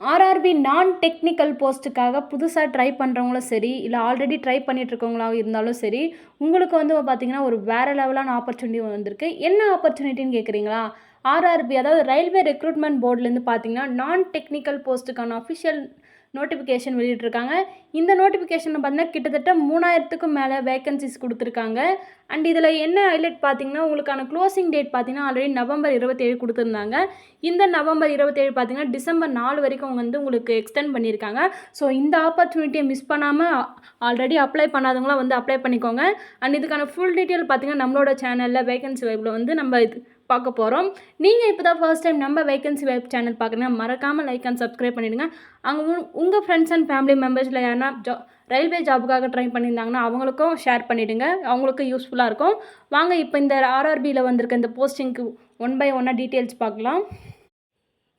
RRB நான் technical போஸ்ட்டுக்காக புதுசாக try பண்ணுறவங்களும் சரி, இல்லை ஆல்ரெடி ட்ரை பண்ணிகிட்ருக்கவங்களாக இருந்தாலும் சரி, உங்களுக்கு வந்து பார்த்தீங்கன்னா ஒரு வேறு லெவலான ஆப்பர்ச்சுனிட்டி வந்திருக்கு. என்ன ஆப்பர்ச்சுனிட்டின்னு கேட்குறீங்களா? ஆர்ஆர்பி அதாவது ரயில்வே ரெக்ரூட்மெண்ட் போர்ட்லேருந்து பார்த்தீங்கன்னா, நான் டெக்னிக்கல் போஸ்ட்டுக்கான அஃபிஷியல் நோட்டிஃபிகேஷன் வெளியிட்டிருக்காங்க. இந்த நோட்டிஃபிகேஷனில் பார்த்தீங்கன்னா கிட்டத்தட்ட 3000க்கும் மேலே வேக்கன்சிஸ் கொடுத்துருக்காங்க. அண்ட் இதில் என்ன ஹைலைட் பார்த்தீங்கன்னா, உங்களுக்கான க்ளோசிங் டேட் பார்த்தீங்கன்னா ஆல்ரெடி நவம்பர் 27 கொடுத்துருந்தாங்க. இந்த நவம்பர் 27 பார்த்தீங்கன்னா டிசம்பர் 4 வரைக்கும் வந்து உங்களுக்கு எக்ஸ்டெண்ட் பண்ணியிருக்காங்க. ஸோ இந்த ஆப்பர்ச்சுனிட்டியை மிஸ் பண்ணாமல் ஆல்ரெடி அப்ளை பண்ணாதவங்களாம் வந்து அப்ளை பண்ணிக்கோங்க. அண்ட் இதுக்கான ஃபுல் டீட்டெயில் பார்த்தீங்கன்னா நம்மளோட சேனலில் வேகன்சி வெப்பில் வந்து நம்ம பார்க்க போகிறோம். நீங்கள் இப்போ தான் ஃபர்ஸ்ட் டைம் நம்ம வேகன்சி வெப் சேனல் பார்க்குறீங்கன்னா மறக்காமல் லைக் அண்ட் சப்ஸ்கிரைப் பண்ணிவிடுங்க. அங்கே உங்கள் ஃப்ரெண்ட்ஸ் அண்ட் ஃபேமிலி மெம்பர்ஸில் யாருன்னா ரயில்வே ஜாபுக்காக ட்ரை பண்ணியிருந்தாங்கன்னா அவங்களுக்கும் ஷேர் பண்ணிவிடுங்க. அவங்களுக்கும் யூஸ்ஃபுல்லாக இருக்கும். வாங்க இப்போ இந்த ஆர்ஆர்பியில் வந்திருக்க இந்த போஸ்டிங்க்கு ஒன் பை ஒன்னாக டீட்டெயில்ஸ் பார்க்கலாம்.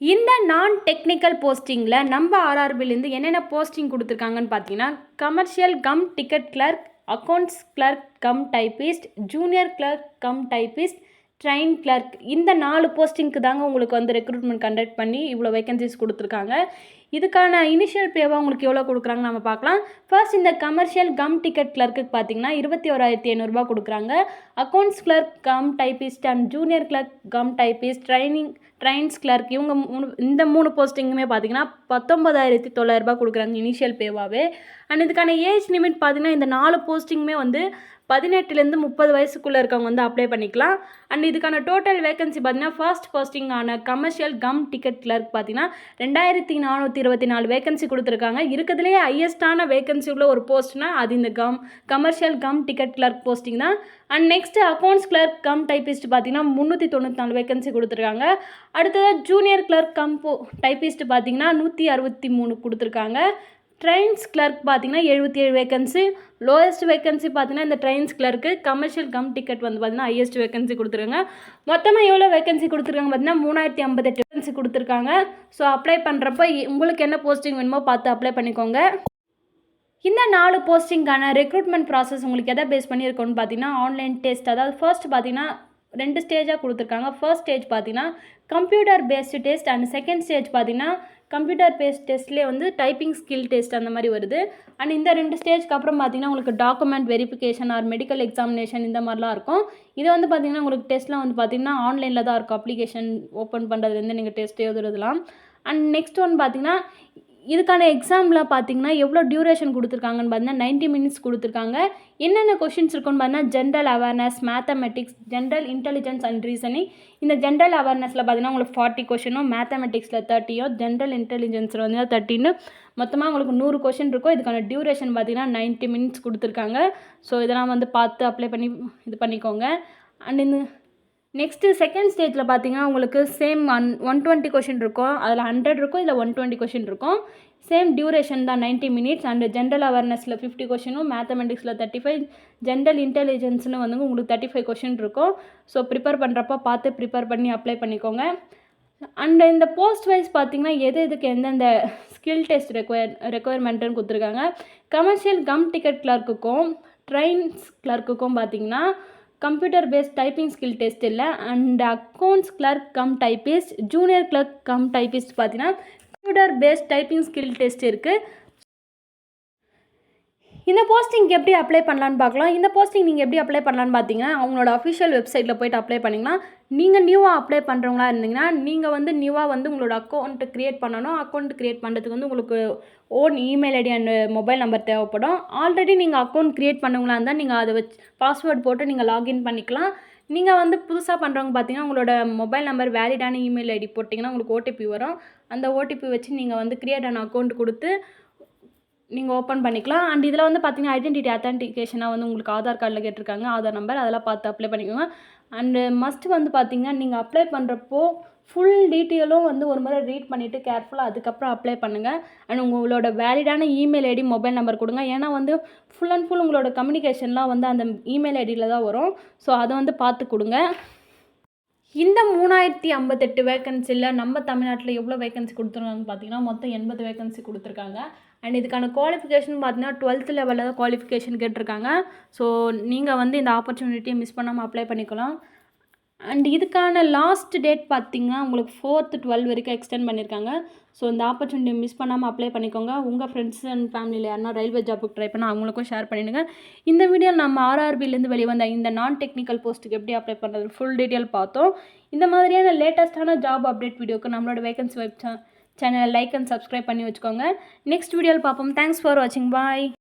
இந்த நான் டெக்னிக்கல் போஸ்டிங்கில் நம்ம ஆர்ஆர்பிலேருந்து என்னென்ன போஸ்டிங் கொடுத்துருக்காங்கன்னு பார்த்தீங்கன்னா, commercial cum ticket clerk, accounts clerk cum typist, junior clerk cum typist, train clerk. இந்த 4 போஸ்டிங்க்கு தாங்க உங்களுக்கு வந்து ரெக்ரூட்மெண்ட் கண்டக்ட் பண்ணி இவ்வளோ வேகன்சிஸ் கொடுத்துருக்காங்க. இதுக்கான இனிஷியல் பேவாக உங்களுக்கு எவ்வளோ கொடுக்குறாங்கன்னு நம்ம பார்க்கலாம். ஃபர்ஸ்ட் இந்த கமர்ஷியல் கம் டிக்கெட் கிளர்க்குக்கு பார்த்தீங்கன்னா 21,500 கொடுக்குறாங்க. Accounts clerk cum typist and junior clerk cum typist, trains clerk இவங்க இந்த 3 போஸ்டிங்குமே பார்த்தீங்கன்னா 19,900 கொடுக்குறாங்க இனிஷியல் பேவாகவே. அண்ட் இதுக்கான ஏஜ் லிமிட் பார்த்தீங்கன்னா இந்த 4 போஸ்டிங்குமே வந்து 18லேருந்து 30 வயசுக்குள்ளே இருக்கவங்க வந்து அப்ளை பண்ணிக்கலாம். அண்ட் இதுக்கான டோட்டல் வேகன்சி பார்த்தீங்கன்னா ஃபர்ஸ்ட் போஸ்டிங்கான கமர்ஷியல் கம் டிக்கெட் கிளர்க் பார்த்தீங்கன்னா 2,424 வேகன்சி கொடுத்துருக்காங்க. இருக்கிறதுலேயே ஹையஸ்டான வேகன்சி உள்ள ஒரு போஸ்ட்னா அது இந்த commercial cum ticket clerk posting தான். And next accounts clerk cum typist பார்த்தீங்கன்னா 394 வேகன்சி கொடுத்துருக்காங்க. அடுத்தது ஜூனியர் கிளர்க் கம் டைப்பிஸ்ட் பார்த்தீங்கன்னா 163 கொடுத்துருக்காங்க. ட்ரெயின்ஸ் கிளர்க் பார்த்தீங்கன்னா 77 வேகன்சி. லோயஸ்ட் வேகன்சி பார்த்தீங்கன்னா இந்த trains clerk. Commercial cum ticket வந்து பார்த்தீங்கன்னா ஹையஸ்ட் வேகன்சி கொடுத்துருக்காங்க. மொத்தமாக எவ்வளோ வேகன்சி கொடுத்துருக்காங்க பார்த்தீங்கன்னா 3,058 வேகன்சி கொடுத்துருக்காங்க. ஸோ அப்ளை பண்ணுறப்ப உங்களுக்கு என்ன போஸ்டிங் வேணுமோ பார்த்து அப்ளை பண்ணிக்கோங்க. இந்த 4 போஸ்டிங்கான ரெக்ரூட்மெண்ட் ப்ராசஸ் உங்களுக்கு எதை பேஸ் பண்ணியிருக்கோன்னு பார்த்தீங்கன்னா ஆன்லைன் டெஸ்ட். அதாவது ஃபர்ஸ்ட் பார்த்தீங்கன்னா 2 ஸ்டேஜாக கொடுத்துருக்காங்க. ஃபர்ஸ்ட் ஸ்டேஜ் பார்த்தீங்கன்னா computer based test and second stage பார்த்தீங்கன்னா கம்ப்யூட்டர் பேஸ்ட் டெஸ்ட்லேயே வந்து டைப்பிங் ஸ்கில் டெஸ்ட் அந்த மாதிரி வருது. அண்ட் இந்த 2 ஸ்டேஜ்க்கு அப்புறம் பார்த்தீங்கன்னா உங்களுக்கு document verification or medical examination இந்த மாதிரிலாம் இருக்கும். இது வந்து பார்த்தீங்கன்னா உங்களுக்கு டெஸ்ட்லாம் வந்து பார்த்தீங்கன்னா ஆன்லைனில் தான் இருக்கும். அப்ளிகேஷன் ஓப்பன் பண்ணுறதுலேருந்து நீங்கள் டெஸ்ட் எழுதுறதுலாம். அண்ட் நெக்ஸ்ட் ஒன் பார்த்தீங்கன்னா இதுக்கான எக்ஸாமில் பார்த்தீங்கன்னா எவ்வளோ டியூரேஷன் கொடுத்துருக்காங்கன்னு பார்த்தீங்கன்னா 90 மினிட்ஸ் கொடுத்துருக்காங்க. என்னென்ன கொஷின்ஸ் இருக்குன்னு பார்த்தீங்கன்னா general awareness, mathematics, general intelligence and reasoning. இந்த ஜென்ரல் அவேர்னஸில் பார்த்தீங்கன்னா உங்களுக்கு 40 கொஷினும், மேத்தமெட்டிக்ஸில் 30யோ, ஜென்ரல் இன்டெலிஜென்ஸில் வந்து 30ன்னு மொத்தமாக உங்களுக்கு 100 கொஷின் இருக்கும். இதுக்கான டியூரேஷன் பார்த்தீங்கன்னா 90 மினிட்ஸ் கொடுத்துருக்காங்க. ஸோ இதெல்லாம் வந்து பார்த்து அப்ளை பண்ணி இது பண்ணிக்கோங்க. அண்ட் இந்த நெக்ஸ்ட்டு செகண்ட் ஸ்டேஜில் பார்த்தீங்கன்னா உங்களுக்கு சேம் 120 கொஷின் இருக்கும். அதில் 100 இருக்கும், இதில் 120 கொஷின் இருக்கும். சேம் டியூரேஷன் தான் 90 மினிட்ஸ். அண்ட் ஜென்ரல் அவேர்னஸில் 50 கொஷினும், மேத்தமெட்டிக்ஸில் 35, ஜென்ரல் இன்டெலிஜென்ஸ்னு வந்து உங்களுக்கு 35 கொஷின் இருக்கும். ஸோ ப்ரிப்பேர் பண்ணுறப்ப பார்த்து ப்ரிப்பேர் பண்ணி அப்ளை பண்ணிக்கோங்க. அண்ட் இந்த போஸ்ட் வைஸ் பார்த்தீங்கன்னா எதுக்கு எந்தெந்த ஸ்கில் டெஸ்ட் ரெக்குயர்மெண்ட்டுன்னு கொடுத்துருக்காங்க. கமர்ஷியல் கம் டிக்கெட் கிளர்க்குக்கும் ட்ரெயின்ஸ் கிளர்க்குக்கும் பார்த்தீங்கன்னா computer based typing skill test இல்லை. And accounts clerk cum typist, junior clerk cum typist பார்த்தீங்கன்னா computer based typing skill test இருக்குது. இந்த போஸ்டிங்க்கு எப்படி அப்ளை பண்ணலான்னு பார்க்கலாம். இந்த போஸ்டிங் நீங்கள் எப்படி அப்ளை பண்ணலான்னு பார்த்தீங்கன்னா அவங்களோட அஃபிஷியல் வெப்சைட்டில் போய்ட்டு அப்ளை பண்ணிங்கன்னா, நீங்கள் நியூவாக அப்ளை பண்ணுறவங்களா இருந்தீங்கன்னா நீங்கள் வந்து நியூவாக வந்து உங்களோட அக்கௌண்ட்டு க்ரியேட் பண்ணணும். அக்கௌண்ட் க்ரியேட் பண்ணுறதுக்கு வந்து உங்களுக்கு own email ID and mobile number தேவைப்படும். ஆல்ரெடி நீங்கள் அக்கௌண்ட் க்ரியேட் பண்ணவங்களா இருந்தால் நீங்கள் அதை வச்சு பாஸ்வேர்ட் போட்டு நீங்கள் லாகின் பண்ணிக்கலாம். நீங்கள் வந்து புதுசாக பண்ணுறவங்க பார்த்தீங்கன்னா உங்களோட மொபைல் நம்பர் வேலிடான இமெயில் ஐடி போட்டிங்கன்னா உங்களுக்கு ஓடிபி வரும். அந்த ஓடிபி வச்சு நீங்கள் வந்து க்ரியேட் ஆன அக்கௌண்ட் கொடுத்து நீங்கள் ஓப்பன் பண்ணிக்கலாம். அண்ட் இதில் வந்து பார்த்தீங்கன்னா ஐடென்டிட்டி அத்தன்டிகேஷனாக வந்து உங்களுக்கு ஆதார் கார்டில் கேட்டிருக்காங்க, ஆதார் நம்பர் அதெல்லாம் பார்த்து அப்ளை பண்ணிக்கோங்க. அண்டு மஸ்ட் வந்து பார்த்தீங்கன்னா நீங்கள் அப்ளை பண்ணுறப்போ ஃபுல் டீட்டெயிலும் வந்து ஒரு முறை ரீட் பண்ணிவிட்டு கேர்ஃபுல்லாக அதுக்கப்புறம் அப்ளை பண்ணுங்கள். அண்ட் உங்களோட வேலிடான இமெயில் ஐடி மொபைல் நம்பர் கொடுங்க. ஏன்னா வந்து ஃபுல் அண்ட் ஃபுல் உங்களோட கம்யூனிகேஷன்லாம் வந்து அந்த இமெயில் ஐடியில் தான் வரும். ஸோ அதை வந்து பார்த்து கொடுங்க. இந்த 3,058 வேக்கன்சியில் நம்ம தமிழ்நாட்டில் எவ்வளோ வேக்கன்சி கொடுத்துருக்காங்கன்னு பார்த்தீங்கன்னா மொத்தம் 80 வேக்கன்சி கொடுத்துருக்காங்க. அண்ட் இதுக்கான குவாலிஃபிகேஷன் பார்த்தீங்கன்னா 12th லெவலில் தான் குவாலிஃபிகேஷன் கேட்டிருக்காங்க. ஸோ நீங்கள் வந்து இந்த ஆப்பர்ச்சுனிட்டியை மிஸ் பண்ணாமல் அப்ளை பண்ணிக்கலாம். அண்ட் இதுக்கான லாஸ்ட் டேட் பார்த்தீங்கன்னா உங்களுக்கு 4th 12 வரைக்கும் எக்ஸ்டெண்ட் பண்ணியிருக்காங்க. ஸோ இந்த ஆப்பர்ச்சுனிட்டியை மிஸ் பண்ணாமல் அப்ளை பண்ணிக்கோங்க. உங்கள் ஃப்ரெண்ட்ஸ் அண்ட் ஃபேமிலியில் யாருன்னா ரயில்வே ஜாப்புக்கு ட்ரை பண்ணால் அவங்களுக்கும் ஷேர் பண்ணிடுங்க. இந்த வீடியோ நம்ம ஆர்ஆர்பிலேருந்து வெளிவந்த இந்த நான் டெக்னிக்கல் போஸ்ட்டுக்கு எப்படி அப்ளை பண்ணுறது ஃபுல் டீட்டெயில் பார்த்தோம். இந்த மாதிரியான லேட்டஸ்ட்டான ஜாப் அப்டேட் வீடியோக்கு நம்மளோட வேகன்சி வெப் சேனலை லைக் அண்ட் சப்ஸ்கிரைப் பண்ணி வச்சுக்கோங்க. நெக்ஸ்ட் வீடியோவில் பார்ப்போம். தேங்க்ஸ் ஃபார் வாட்சிங். பாய்.